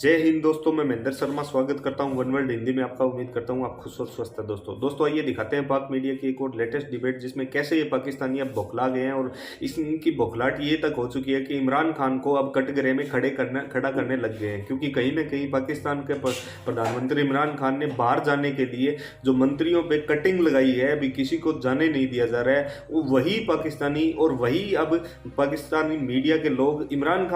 जय हिंद दोस्तों, मैं महेंद्र शर्मा स्वागत करता हूं वन वर्ल्ड हिंदी में आपका। उम्मीद करता हूं आप खुश और स्वस्थ हैं। दोस्तों आइए दिखाते हैं पाक मीडिया की एक और लेटेस्ट डिबेट, जिसमें कैसे ये पाकिस्तानी अब बौखला गए हैं और इनकी बौखलाहट ये तक हो चुकी है कि इमरान खान को अब कटघरे में खड़ा करने लग गए हैं। क्योंकि कहीं ना कहीं पाकिस्तान के प्रधानमंत्री इमरान खान ने बाहर जाने के लिए जो मंत्रियों पर कटिंग लगाई है, अभी किसी को जाने नहीं दिया जा रहा है, वो वही पाकिस्तानी और वही अब पाकिस्तानी मीडिया के लोग इमरान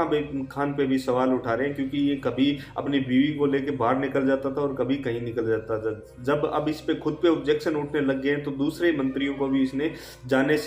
खान पे भी सवाल उठा रहे हैं। क्योंकि ये कभी अपनी बीवी को लेके बाहर निकल जाता था और कभी कहीं निकल जाता था। जब अब इस पे खुद पे ऑब्जेक्शन उठने लग गए हैं, तो दूसरे मंत्रियों को भी इसने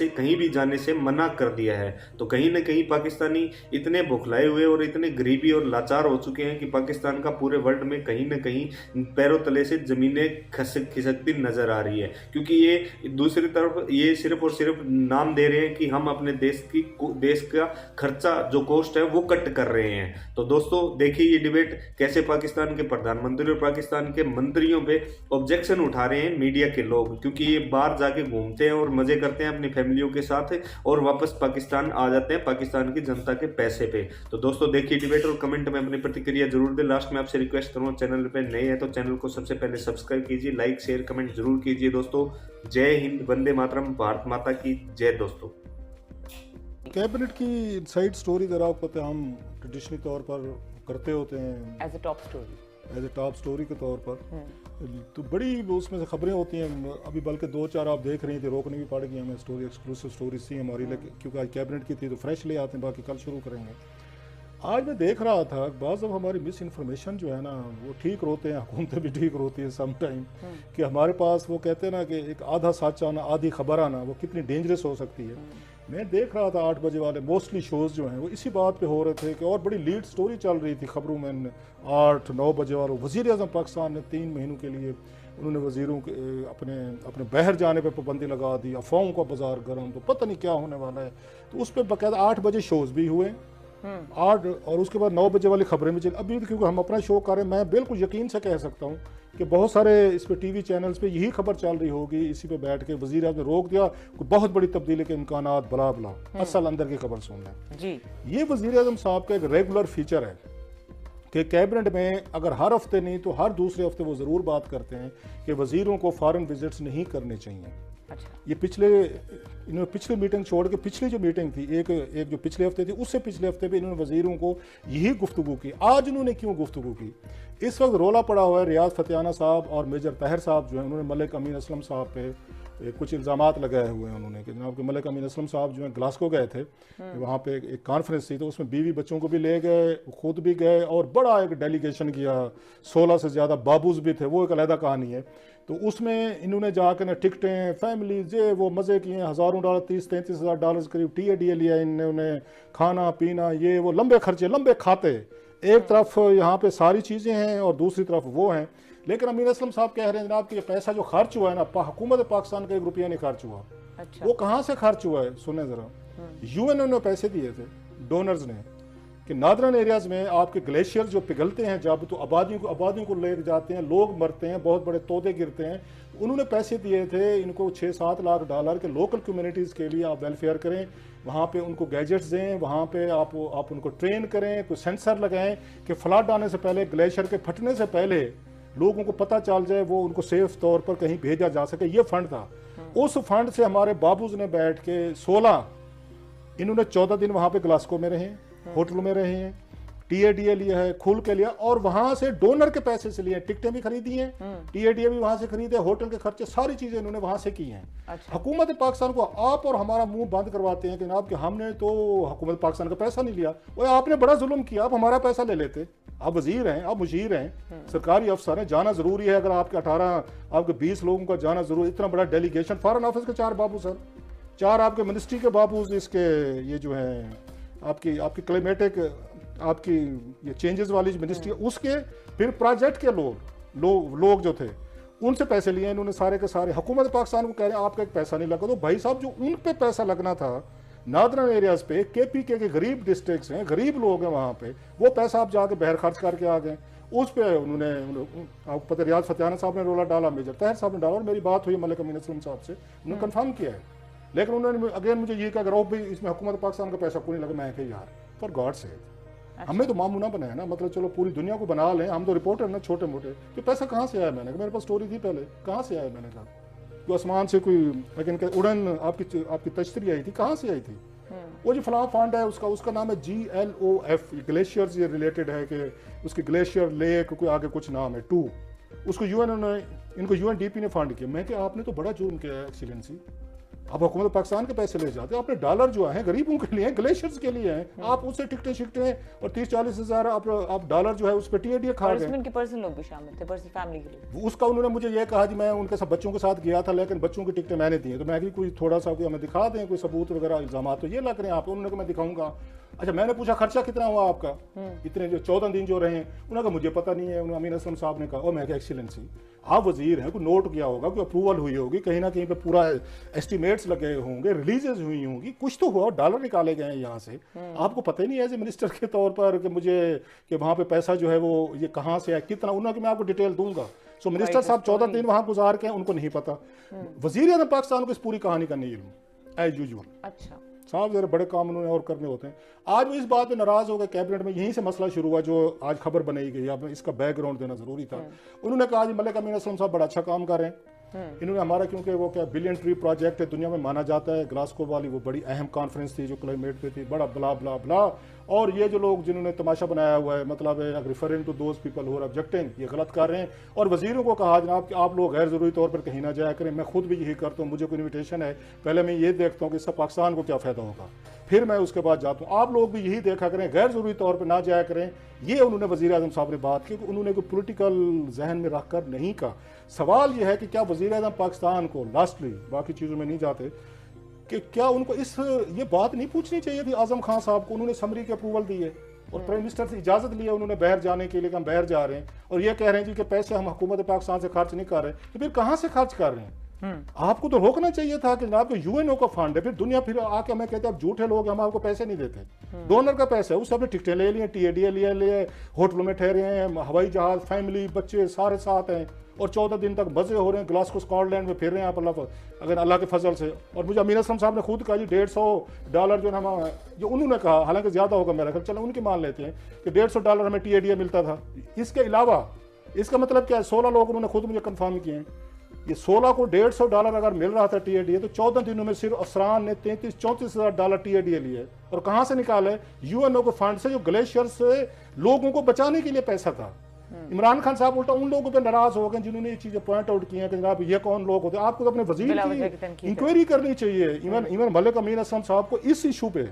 कहीं भी जाने से मना कर दिया है। तो कहीं ना कहीं पाकिस्तानी इतने बौखलाए हुए और इतने गरीबी और लाचार हो चुके हैं कि पाकिस्तान का पूरे वर्ल्ड में कहीं ना कहीं पैरों तले से जमीनें खिसकती नजर आ रही है। क्योंकि ये दूसरी तरफ ये सिर्फ और सिर्फ नाम दे रहे हैं कि हम अपने देश का खर्चा जो कॉस्ट है वो कट कर रहे हैं। तो दोस्तों देखिए ये डिबेट कैसे पाकिस्तान के प्रधानमंत्री और पाकिस्तान के मंत्रियों पे ऑब्जेक्शन उठा रहे हैं मीडिया के लोग। क्योंकि ये बाहर जाके घूमते हैं और मजे करते हैं अपनी फैमिलियों के साथ और वापस पाकिस्तान आ जाते हैं पाकिस्तान की जनता के पैसे पे। तो दोस्तों देखिए डिबेट और कमेंट में अपनी प्रतिक्रिया जरूर दें। लास्ट में आपसे रिक्वेस्ट करूंगा, चैनल पे नए हैं तो चैनल को सबसे पहले सब्सक्राइब कीजिए, लाइक शेयर कमेंट जरूर कीजिए। दोस्तों जय हिंद, वंदे मातरम, भारत माता की जय। दोस्तों कैबिनेट की इनसाइड स्टोरी अगर आपको पता है, हम ट्रेडिशनल तौर पर करते होते हैं एज ए टॉप स्टोरी के तौर पर। तो बड़ी उसमें से खबरें होती हैं। अभी बल्कि 2-4 आप देख रही थी, रोकनी भी पड़ गई हमें। स्टोरी एक्सक्लूसिव स्टोरीज थी हमारी, क्योंकि आज कैबिनेट की थी तो फ्रेश ले आते हैं, बाकी कल शुरू करेंगे। आज मैं देख रहा था बाज़ अब हमारी मिस इन्फॉर्मेशन जो है ना वो ठीक होते हैं, हुकूमतें भी ठीक होती है सम टाइम, कि हमारे पास वो कहते हैं ना कि एक आधा सच आना आधी खबर आना वो कितनी डेंजरस हो सकती है। मैं देख रहा था 8 बजे वाले मोस्टली शोज़ जो हैं वो इसी बात पे हो रहे थे कि, और बड़ी लीड स्टोरी चल रही थी खबरों में 8-9 बजे वालों। वज़ीर आज़म पाकिस्तान ने 3 महीनों के लिए उन्होंने वज़ीरों के अपने बाहर जाने पे पाबंदी लगा दी, अफवाहों का बाजार गर्म, तो पता नहीं क्या होने वाला है। तो उस पर बाकायदा 8 बजे शोज़ भी हुए 8, और उसके बाद 9 बजे वाली खबरें भी चली। अभी क्योंकि हम अपना शो कर रहे हैं, मैं बिल्कुल यकीन से कह सकता हूँ कि बहुत सारे इस पे टीवी चैनल्स पे यही खबर चल रही होगी, इसी पे बैठ के वज़ीर आज़म ने रोक दिया, कोई बहुत बड़ी तब्दीली के इम्कानात, बला बला असल अंदर की खबर सुन लें जी। ये वज़ीर आज़म साहब का एक रेगुलर फीचर है कि कैबिनेट में अगर हर हफ्ते नहीं तो हर दूसरे हफ्ते वो ज़रूर बात करते हैं कि वज़ीरों को फॉरेन विजिट्स नहीं करने चाहिए। अच्छा। ये इन्होंने पिछली मीटिंग छोड़ के पिछली जो मीटिंग थी एक जो पिछले हफ्ते थी, उससे पिछले हफ्ते पे इन्होंने वज़ीरों को यही गुफ्तगू की। आज इन्होंने क्यों गुफ्तगू की? इस वक्त रोला पड़ा हुआ है रियाज फतियाना साहब और मेजर ताहिर साहब जो है, उन्होंने मलिक अमीन असलम साहब पे कुछ इल्ज़ामात लगाए हुए हैं उन्होंने कि जनाब के मलिक अमीन असलम साहब जो है ग्लासगो गए थे, वहाँ पे एक कॉन्फ्रेंस थी, तो उसमें बीवी बच्चों को भी ले गए, खुद भी गए और बड़ा एक डेलीगेशन किया, 16 से ज़्यादा बाबूज भी थे, वो एक अलहदा कहानी है। तो उसमें इन्होंने जाकर ना टिकटें फैमिली जे वो मज़े किए, हज़ारों डॉलर, 30-33 हज़ार डॉलर करीब टीए लिया इन्होंने, खाना पीना ये वो लंबे खर्चे लंबे खाते। एक तरफ यहाँ पे सारी चीज़ें हैं और दूसरी तरफ वो हैं। लेकिन अमीर असलम साहब कह रहे हैं जनाब कि ये पैसा जो खर्च हुआ है ना, हुकूमत पाकिस्तान का 1 रुपया नहीं खर्च हुआ। अच्छा। वो कहाँ से खर्च हुआ है सुने ज़रा। यूएन ने पैसे दिए थे, डोनर्स ने, कि नादरन एरियाज में आपके ग्लेशियर जो पिघलते हैं जब, तो आबादियों को ले जाते हैं, लोग मरते हैं, बहुत बड़े तोदे गिरते हैं। उन्होंने पैसे दिए थे इनको 6-7 लाख डॉलर के लोकल कम्युनिटीज़ के लिए आप वेलफेयर करें, वहाँ पे उनको गैजेट्स दें, वहाँ पे आप उनको ट्रेन करें, कोई सेंसर लगाएं कि फ्लड आने से पहले, ग्लेशियर के फटने से पहले लोगों को पता चल जाए, वो उनको सेफ तौर पर कहीं भेजा जा सके। ये फंड था। उस फंड से हमारे बाबूज ने बैठ के 16 इन्होंने 14 दिन वहाँ पे ग्लासगो में रहे, होटल में रहे हैं, टीए लिया है, खुल के लिया, और वहां से डोनर के पैसे से लिए, टिकटें भी खरीदी हैं, टीए भी वहां से खरीदे, होटल के खर्चे, सारी चीजें इन्होंने वहां से की हैं। अच्छा। हुकूमत पाकिस्तान को आप और हमारा मुंह बंद करवाते हैं कि जनाब कि हमने तो हुकूमत पाकिस्तान का पैसा नहीं लिया। वो आपने बड़ा जुल्म किया, आप हमारा पैसा ले लेते। आप वजीर हैं, आप मुशीर हैं, सरकारी अफसर हैं, जाना जरूरी है। अगर आपके 18 आपके 20 लोगों का जाना जरूरी, इतना बड़ा डेलीगेशन, फॉरेन ऑफिस के 4 बाबू सर, 4 आपके मिनिस्ट्री के बाबू, इसके ये जो है आपकी क्लाइमेटिक, आपकी ये चेंजेस वाली मिनिस्ट्री, उसके फिर प्रोजेक्ट के लोग जो थे उनसे पैसे लिए इन्होंने सारे के सारे। हुकूमत पाकिस्तान को कह रहे हैं आपका एक पैसा नहीं लगा। तो भाई साहब जो उन पे पैसा लगना था नादरन एरियाज पे, केपीके के गरीब डिस्ट्रिक्ट्स हैं, गरीब लोग हैं वहाँ पे, वो पैसा आप जाके बहर खर्च करके आ गए। उस पर उन्होंने आपको पता रियाज फतियाना साहब ने रोला डाला, मेजर ताहिर साहब ने डाला, और मेरी बात हुई मलिक अमीन असलम साहब से, उन्होंने कन्फर्म किया है। लेकिन उन्होंने अगेन मुझे ये कहा, इसमें हुकूमत पाकिस्तान का पैसा कोई नहीं लगा। मैं कहा यार फॉर गॉड से हमें तो मामू ना बनाया ना, मतलब चलो पूरी दुनिया को बना लें, हम तो रिपोर्टर ना छोटे मोटे। तो पैसा कहाँ से आया? मैंने कहा मेरे पास स्टोरी थी पहले, कहाँ से आया? मैंने कहा कोई आसमान से कोई, लेकिन उड़न आपकी तश्तरी आई थी, कहाँ से आई थी? वो जो फलां फंड है उसका नाम है GLOF, ग्लेशियर से रिलेटेड है कि उसके ग्लेशियर लेक कोई आगे कुछ नाम है 2, उसको इनको UNDP ने फंड किया। मैं कि आपने तो बड़ा जुर्म किया है एक्सीलेंसी, आप हुकूमत पाकिस्तान के पैसे ले जाते हैं, अपने डॉलर जो हैं गरीबों के लिए हैं, ग्लेशियर्स के लिए हैं, आप उससे टिकटें शिकटें और 30-40 हज़ार आप डॉलर जो है उस पर TAD खा गए। उनके पर्सनल लोग भी शामिल थे, पर्सनल फैमिली के लिए। उसका उन्होंने मुझे ये कहा जी मैं उनके साथ बच्चों के साथ गया था, लेकिन बच्चों की टिकटें मैंने दी हैं। तो मैं कि कोई थोड़ा सा कोई हमें दिखा दें, कोई सबूत वगैरह, इल्जाम तो ये लग रहे हैं आप। उन्होंने कहा मैं दिखाऊंगा। अच्छा, मैंने पूछा खर्चा कितना हुआ आपका, इतने जो 14 दिन जो रहे हैं? उन्होंने कहा मुझे पता नहीं है। उन्होंने अमीन असलम साहब ने कहा, और मैं क्या एक्सीलेंसी आप वजीर हैं, कोई नोट किया होगा, कोई अप्रूवल हुई होगी, कहीं ना कहीं पे पूरा एस्टिमेट्स लगे होंगे, रिलीजेस हुई होंगी, कुछ तो हुआ, डॉलर निकाले गए हैं यहाँ से, आपको पता ही नहीं है एज ए मिनिस्टर के तौर पर कि मुझे कि वहाँ पे पैसा जो है वो ये कहाँ से है, कितना, उन्होंने मैं आपको डिटेल दूंगा। सो मिनिस्टर साहब 14 दिन वहाँ गुजार के उनको नहीं पता। वजीर आज़म पाकिस्तान को इस पूरी कहानी का नहीं इल्म एज यूजुअल। अच्छा साहब जरा बड़े काम उन्होंने और करने होते हैं। आज वो इस बात पे नाराज हो गए कैबिनेट में, यहीं से मसला शुरू हुआ जो आज खबर बनाई गई। अब इसका बैकग्राउंड देना जरूरी था। उन्होंने कहा जी मलिक अमीन असलम साहब बड़ा अच्छा काम कर रहे हैं। इन्होंने हमारा, क्योंकि वो क्या बिलियन ट्री प्रोजेक्ट है, दुनिया में माना जाता है, ग्लासगो वाली वो बड़ी अहम कॉन्फ्रेंस थी जो क्लाइमेट पे थी, बड़ा ब्ला ब्ला ब्ला। और ये जो लोग जिन्होंने तमाशा बनाया हुआ है, मतलब referring to those people who are objecting, ये गलत कर रहे हैं। और वजीरों को कहा जनाब कि आप लोग गैर जरूरी तौर पर कहीं ना जाया करें। मैं खुद भी यही करता हूँ, मुझे कोई इन्विटेशन है, पहले मैं ये देखता हूँ कि इससे पाकिस्तान को क्या फ़ायदा होगा, फिर मैं उसके बाद जाता हूँ। आप लोग भी यही देखा करें, गैर जरूरी तौर पर ना जाया करें। ये उन्होंने वज़ीर आज़म साहब ने बात की, उन्होंने कोई पोलिटिकल जहन में रख कर नहीं कहा। सवाल यह है कि क्या वज़ीर आज़म पाकिस्तान को, लास्टली बाकी चीज़ों में नहीं जाते, कि क्या उनको ये बात नहीं पूछनी चाहिए थी आज़म खान साहब को? उन्होंने समरी की अप्रूवल दी है और प्राइम मिनिस्टर से इजाज़त ली है उन्होंने बाहर जाने के लिए, कि हम बाहर जा रहे हैं, और ये कह रहे हैं जी कि पैसे हम हुकूमत पाकिस्तान से खर्च नहीं कर रहे। तो फिर कहाँ से खर्च कर रहे हैं? आपको तो रोकना चाहिए था कि जनाब UNO का फंड है, फिर दुनिया फिर आके हमें कहते हैं आप झूठे लोग, हम आपको पैसे नहीं देते। डोनर का पैसा है, उससे आपने टिकटें ले लिए, TAD लिए, होटलों में ठहरे हैं, हवाई जहाज, फैमिली, बच्चे सारे साथ हैं, और 14 दिन तक मजे हो रहे हैं, ग्लासगो स्कॉटलैंड में फिर रहे हैं आप अल्लाह के फजल से। और मुझे अमीन असलम साहब ने खुद कहा जी $150 जो ना, जो उन्होंने कहा, हालांकि ज़्यादा होगा मेरा ख्याल, चलो उनकी मान लेते हैं कि $150 हमें TAD मिलता था। इसके अलावा इसका मतलब क्या है? 16 लोग उन्होंने खुद मुझे कन्फर्म किए हैं। ये 16 को $150 अगर मिल रहा था TAD, तो 14 दिनों में सिर्फ अफसरान ने $33-34 TAD लिए। और कहाँ से निकाला है? UNO के फंड से, जो ग्लेशियर से लोगों को बचाने के लिए पैसा था। इमरान खान साहब उल्टा उन लोगों पे नाराज हो गए जिन्होंने ये चीजें पॉइंट आउट की हैं कि जनाब ये कौन लोग होते हैं। आपको तो अपने वजीर की इंक्वायरी करनी चाहिए। इवन मलिक अमीन असलम साहब को इस इशू पे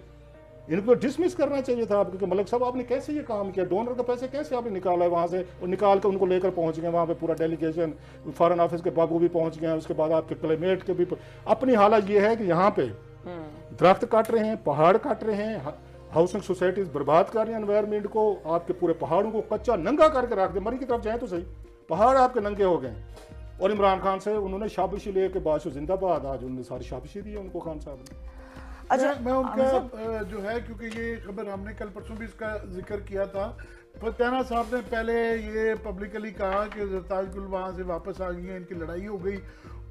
इनको डिसमिस करना चाहिए था आपको, कि मलिक साहब आपने कैसे ये काम किया, डोनर का पैसे कैसे आपने निकाला है वहाँ से, और निकाल के उनको लेकर पहुँच गए वहाँ पे पूरा डेलीगेशन, फॉरेन ऑफिस के बाबू भी पहुँच गए, उसके बाद आपके क्लाइमेट के भी। अपनी हालत ये है कि यहाँ पे दरख्त काट रहे हैं, पहाड़ काट रहे हैं, हाउसिंग सोसाइटीज बर्बाद कर रही हैं एनवायरनमेंट को, आपके पूरे पहाड़ों को कच्चा नंगा करके रख दे। मरी की तरफ जाए तो सही, पहाड़ आपके नंगे हो गए। और इमरान खान से उन्होंने शाबाशी लेके बादशाह जिंदाबाद, आज उन्होंने सारी शाबाशी दी है उनको खान साहब ने। अच्छा, मैं उनका जो है, क्योंकि ये खबर हमने कल परसों भी इसका जिक्र किया था, फतेहाना साहब ने पहले ये पब्लिकली कहा कि जरताज गुल वहाँ से वापस आ गई हैं, इनकी लड़ाई हो गई।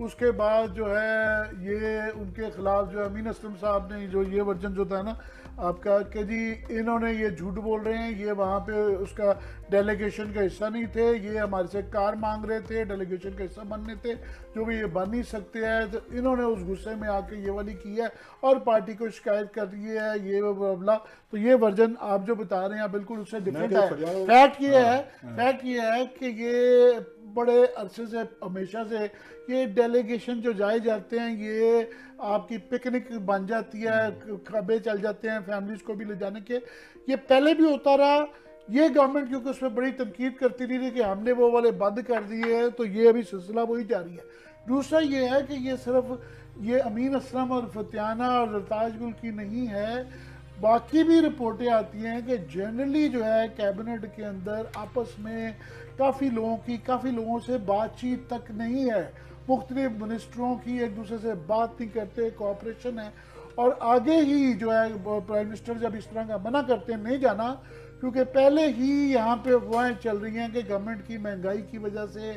उसके बाद जो है ये उनके खिलाफ जो अमीन असलम साहब ने जो ये वर्जन जो था ना आपका, कि जी इन्होंने ये झूठ बोल रहे हैं, ये वहाँ पे उसका डेलीगेशन का हिस्सा नहीं थे, ये हमारे से कार मांग रहे थे, डेलीगेशन का हिस्सा बनने थे, जो भी ये बन नहीं सकते हैं। तो इन्होंने उस गुस्से में आके ये वाली की है और पार्टी को शिकायत कर दी है, ये बबला। तो ये वर्जन आप जो बता रहे हैं बिल्कुल उससे डिफरेंट है। फैक्ट ये है कि ये बड़े अरसे से, हमेशा से ये डेलीगेशन जो जाए जाते हैं, ये आपकी पिकनिक बन जाती है, खबे चल जाते हैं फैमिलीज को भी ले जाने के। ये पहले भी होता रहा। ये गवर्नमेंट क्योंकि उसमें बड़ी तनकीद करती रही थी कि हमने वो वाले बंद कर दिए हैं, तो ये अभी सिलसिला वही जारी है। दूसरा ये है कि ये सिर्फ ये अमीन असलम और फतेहाना और जरताज गुल की नहीं है, बाकी भी रिपोर्टें आती हैं कि जनरली जो है कैबिनेट के अंदर आपस में काफ़ी लोगों से बातचीत तक नहीं है। मुख्तलिफ मिनिस्टरों की एक दूसरे से बात नहीं करते, कोऑपरेशन है। और आगे ही जो है प्राइम मिनिस्टर जब इस तरह का मना करते हैं नहीं जाना, क्योंकि पहले ही यहाँ पे अफवाहें चल रही हैं कि गवर्नमेंट की महंगाई की वजह से,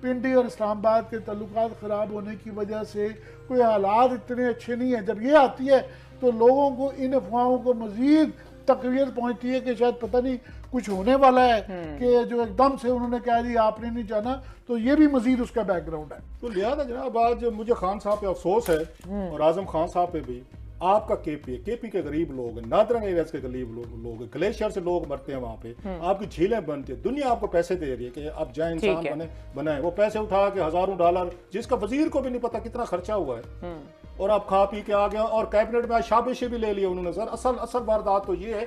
पिंडी और इस्लामाबाद के तल्लुकात ख़राब होने की वजह से कोई हालात इतने अच्छे नहीं हैं। जब ये आती है तो लोगों को इन अफवाहों को मज़ीद तकरीर पहुंचती है कि शायद पता नहीं कुछ होने वाला है, कि जो एकदम से उन्होंने कहा जी आपने नहीं जाना, तो ये भी मजीद उसका बैकग्राउंड है। तो लिहाजा जनाब आज मुझे खान साहब पे अफसोस है और आजम खान साहब पे भी। आपका केपी के गरीब लोग हैं, नादरन एरियाज के गरीब लोग हैं, ग्लेशियर से लोग मरते हैं वहाँ पे, आपकी झीलें बनती है, दुनिया आपको पैसे दे रही है कि आप जाए इंसान बनाए, वो पैसे उठा के हजारों डॉलर, जिसका वजीर को भी नहीं पता कितना खर्चा हुआ है, और आप खा पी के आ गए। और कैबिनेट में शाबाशी भी ले लिया उन्होंने। सर असल वारदात तो ये है